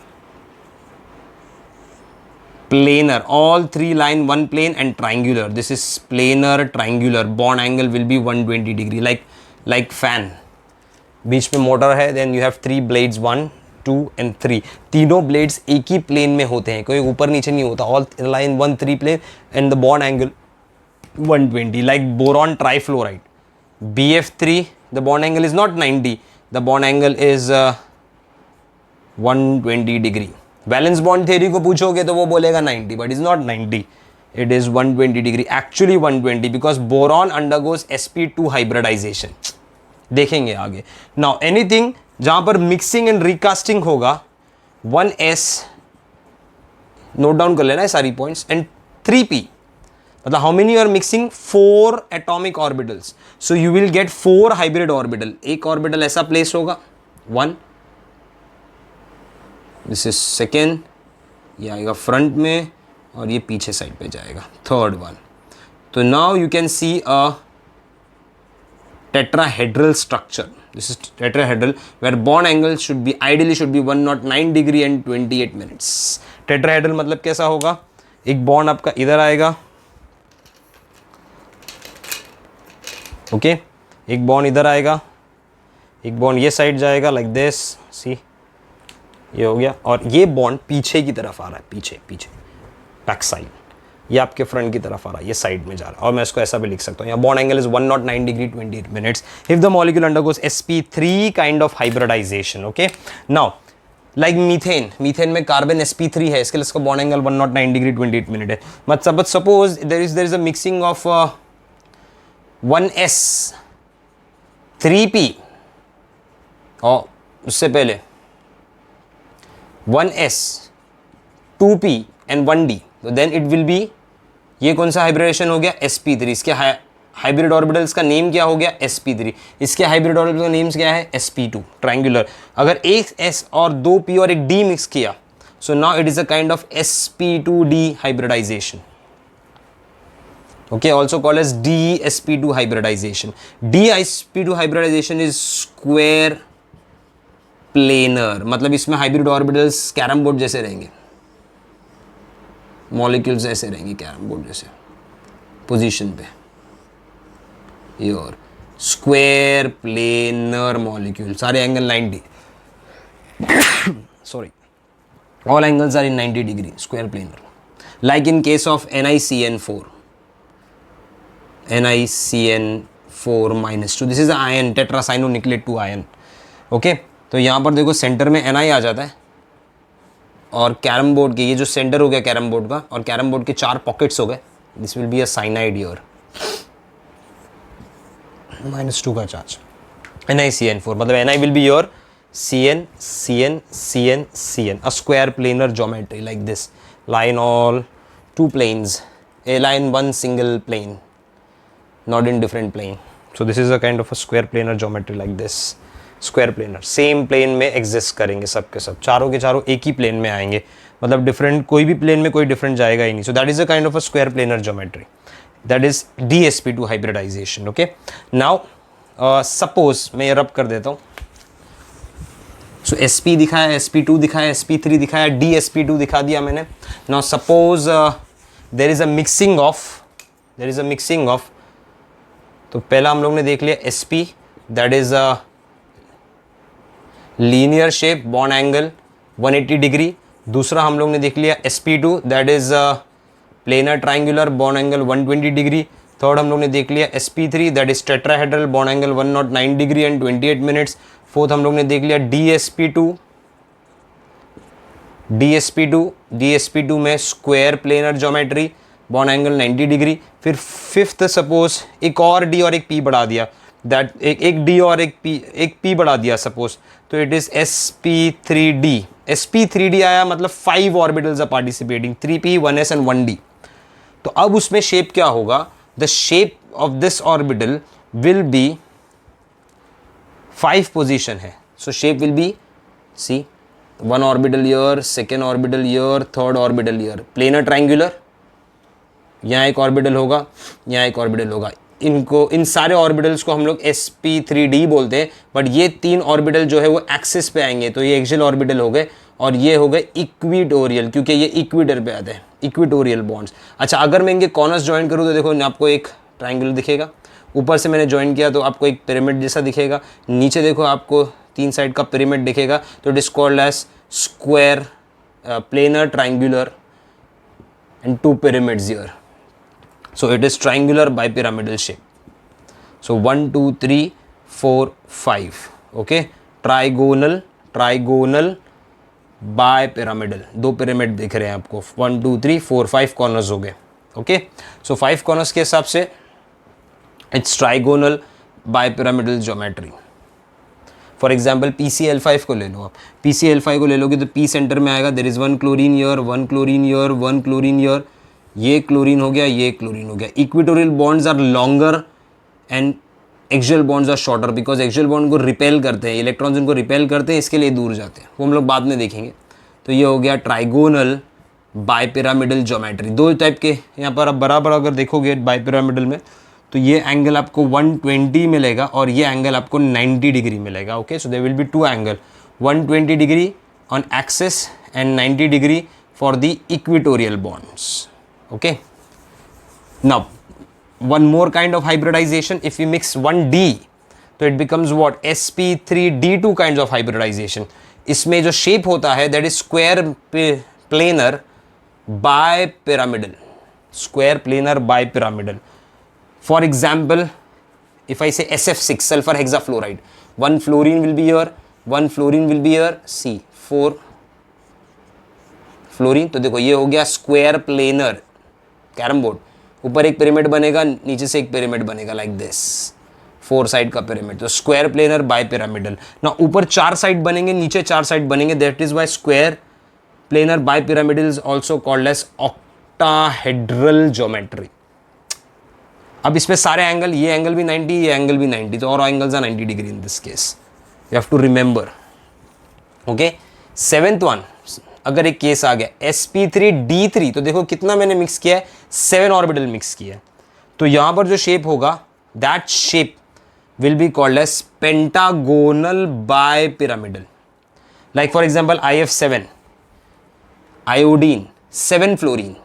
Planar, all 3 line, 1 plane and triangular. This is planar triangular. Bond angle will be 120 degree, like fan. बीच में मोटर है, then you have 3 blades, 1, 2 and 3. तीनों blades एक ही plane में होते हैं, कोई ऊपर नीचे नहीं होता. All line 1, 3 plane and the bond angle 120. Like boron trifluoride, BF3, the bond angle is not 90. The bond angle is 120 degree. Valence bond theory को पूछोगे तो वो बोलेगा 90, but is not 90, it is 120 degree. Actually 120 because boron undergoes sp2 hybridization. देखेंगे आगे. Now anything जहां पर mixing and recasting होगा, 1s नोट डाउन कर लेना है सारी पॉइंट्स, एंड 3p मतलब how many you are mixing, 4 atomic orbitals. So you will get 4 hybrid orbital. एक ऑर्बिटल ऐसा प्लेस होगा, 1, दिस इज सेकेंड, ये आएगा फ्रंट में और ये पीछे साइड पे जाएगा, थर्ड वन. तो now you can see a tetrahedral structure. This is tetrahedral where bond angle should be ideally should be 109 degree and 28 minutes. Tetrahedral मतलब कैसा होगा, एक बॉन्ड आपका इधर आएगा, ओके, एक बॉन्ड इधर आएगा, एक बॉन्ड ये साइड जाएगा, लाइक दिस, सी ये हो गया, और ये बॉन्ड पीछे की तरफ आ रहा है, पीछे बैक साइड, ये आपके फ्रंट की तरफ आ रहा है, ये साइड में जा रहा है. और मैं इसको ऐसा भी लिख सकता हूँ, यहाँ bond angle is 109 degree 28 minutes if the molecule undergoes sp3 kind of hybridization. Okay, now like methane में कार्बन sp3 है, इसके लिए इसका बॉन्ड एंगल 109 डिग्री 28 मिनट है. मतलब suppose there is a mixing of 1s 3p और उससे पहले 1s 2p एंड 1d, तो देन इट विल बी, ये कौन सा हाइब्रिडेशन हो गया, sp3. इसके हाइब्रिड ऑर्बिटल्स का नेम क्या हो गया, sp3. इसके हाइब्रिड ऑर्बिटल का नेम क्या है, sp2 ट्रायंगुलर. अगर एक s और 2p और एक d मिक्स किया, so now it is a kind of sp2d hybridization. Okay, also called as dsp2 hybridization. dsp2 hybridization is square planar. मतलब इसमें हाइब्रिड ऑर्बिटल्स कैरम बोर्ड जैसे रहेंगे, मॉलिक्यूल्स ऐसे रहेंगे कैरम बोर्ड जैसे पोजीशन पे. ये और स्क्वायर प्लेनर मॉलिक्यूल, सारे angle 90, sorry, all angles are in 90 degree, square planar. Like in case of NiCN4 NiCN4-2, this is ion, tetracyanonickelate 2 ion. Okay, तो यहाँ पर देखो सेंटर में Ni आ जाता है, और कैरम बोर्ड के ये जो सेंटर हो गया कैरम बोर्ड का, और कैरम बोर्ड के 4 पॉकेट्स हो गए, this will be a cyanide here, -2 का चार्ज. NiCN4 मतलब Ni will be your CN CN CN CN, a square planar geometry like this, line all 2 planes, a line 1 single plane, not in different plane. So this is a kind of a square planar geometry like this. Square planar same plane में exist करेंगे, सब के सब, चारों के चारों एक ही plane में आएंगे, मतलब डिफरेंट, कोई भी प्लेन में कोई डिफरेंट जाएगा ही नहीं. So that is a kind of a square planar geometry, that is dsp2 hybridization. Okay, now suppose मैं ये रब कर देता हूँ. सो sp दिखाया, sp2 दिखाया, sp3 दिखाया, dsp2 दिखा दिया मैंने. Now suppose there is a mixing of, तो पहला हम लोग ने देख लिया sp, that is a linear shape, bond angle 180 degree. दूसरा हम लोग ने देख लिया sp2, that is planar triangular, bond angle 120 degree. Third हम लोग ने देख लिया sp3 that is tetrahedral, bond angle 109 degree and 28 minutes. Fourth हम लोग ने देख लिया dsp2 में square planar geometry, bond angle 90 degree. फिर फिफ्थ सपोज एक और डी और एक पी बढ़ा दिया, दैट एक डी और एक पी बढ़ा दिया सपोज, तो इट इज sp3d आया, मतलब 5 orbitals are participating, 3p 1s and 1d। तो अब उसमें शेप क्या होगा, the shape of this orbital will be 5 position है, so shape will be see 1 orbital ear, second orbital ear, third orbital ear, planar triangular, यहाँ एक orbital होगा, यहाँ एक ऑर्बिटल होगा। इन सारे ऑर्बिटल्स को हम लोग sp3d बोलते हैं, बट ये 3 ऑर्बिटल जो है वो एक्सिस पे आएंगे, तो ये एक्सियल ऑर्बिटल हो गए और ये हो गए इक्विटोरियल, क्योंकि ये इक्वेटर पे आते हैं, इक्विटोरियल बॉन्ड्स। अच्छा, अगर मैं इनके कॉर्नर्स ज्वाइन करूँ तो देखो आपको एक ट्रायंगल दिखेगा, ऊपर से मैंने ज्वाइन किया तो आपको एक पिरामिड जैसा दिखेगा, नीचे देखो आपको 3 साइड का पिरामिड दिखेगा, तो it is called as square planar triangular and 2 pyramids here. So it is triangular bipyramidal shape. So 1 2 3 4 5, okay, trigonal bipyramidal, 2 pyramid दिख रहे हैं आपको, 1 2 3 4 5 कॉर्नर्स हो गए, ओके। सो 5 कॉर्नर्स के हिसाब से it's trigonal bipyramidal geometry. For example PCl5 को ले लो आप, PCl5 को ले लोगे तो P सेंटर में आएगा, there is 1 chlorine here, 1 chlorine here, 1 chlorine here, ये क्लोरीन हो गया, ये क्लोरीन हो गया। Equatorial bonds are longer and axial bonds are shorter, because axial bond को रिपेल करते हैं, इलेक्ट्रॉन्स उनको रिपेल करते हैं, इसके लिए दूर जाते हैं, वो हम लोग बाद में देखेंगे। तो ये हो गया ट्राइगोनल बायपिरामिडल ज्योमेट्री। 2 टाइप के यहाँ पर आप बराबर अगर देखोगे बायपिरामिडल में, तो ये एंगल आपको 120 मिलेगा और ये एंगल आपको 90 डिग्री मिलेगा, okay. So there will be 2 angle, 120 degree on axis and 90 degree for the equatorial bonds, okay. Now one more kind of hybridization, if we mix 1d तो it becomes what, sp3d2 kinds of hybridization। इसमें जो shape होता है that is square planar bipyramidal, square planar bipyramidal। For example, if I say SF6 sulfur hexafluoride, 1 fluorine will be here, 1 fluorine will be here, C 4 fluorine. तो देखो ये हो गया square planar carrom board, ऊपर एक pyramid बनेगा, नीचे से एक पिरामिड बनेगा लाइक दिस, 4 साइड का पिरामिड, तो स्क्वायर प्लेनर बाय पिरामिडल ना। ऊपर 4 साइड बनेंगे, नीचे 4 साइड बनेंगे, that is why square planar by pyramidal is also called as octahedral geometry. अब इसमें सारे एंगल, ये एंगल भी 90, ये एंगल भी 90, तो और angles are 90 degree in this case, you have to remember, okay. 7th one, अगर एक केस आ गया sp3d3, तो देखो कितना मैंने मिक्स किया है, 7 ऑर्बिटल मिक्स किया है, तो यहां पर जो शेप होगा that shape will be called as pentagonal bipyramidal. Like for example IF7 iodine 7 fluorine,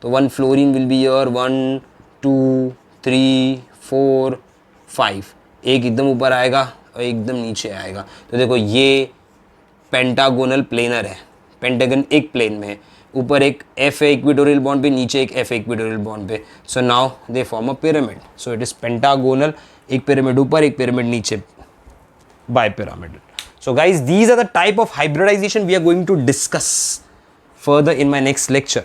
तो 1 फ्लोरीन विल बी हियर, 1 2 3 4 5, एक एकदम ऊपर आएगा और एकदम नीचे आएगा, तो देखो ये पेंटागोनल प्लेनर है, पेंटागन एक प्लेन में है, ऊपर एक F है इक्वेटोरियल बॉन्ड पे, नीचे एक F है इक्वेटोरियल बॉन्ड पे, so now they form a pyramid, so it is pentagonal, एक पिरामिड ऊपर एक पिरामिड नीचे, bipyramidal. So guys these are the type of hybridization we are going to discuss further in my next lecture.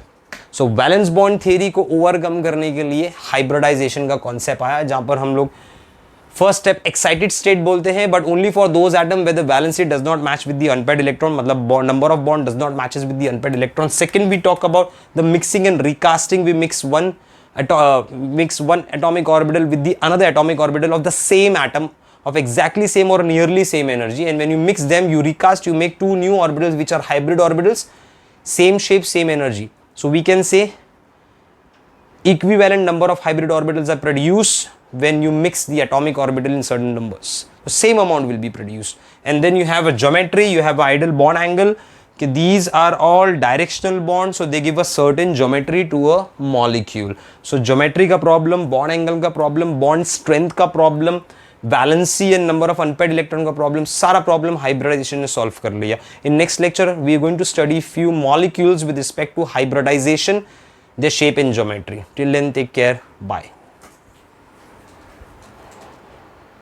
So valence bond theory को overcome करने के लिए hybridisation का concept आया, जहां पर हम लोग फर्स्ट स्टेप एक्साइटेड स्टेट बोलते हैं, but only for those atom where the valency does not match with the unpaired electron, मतलब number of bond does not matches with the unpaired electron. Second we talk about the mixing and recasting, we mix one atomic orbital with the another atomic orbital of the same atom of exactly same or nearly same energy, and when you mix them, you recast, you make 2 new orbitals which are hybrid orbitals, same shape, same energy. So we can say equivalent number of hybrid orbitals are produced when you mix the atomic orbital in certain numbers. The same amount will be produced, and then you have a geometry, you have an ideal bond angle. Okay, these are all directional bonds, so they give a certain geometry to a molecule. So geometry का problem, bond angle का problem, bond strength का problem, valency and number of unpaired electron का problem, सारा problem hybridization ने solve कर लिया. In next lecture we are going to study few molecules with respect to hybridization, their shape and geometry. Till then, take care. Bye.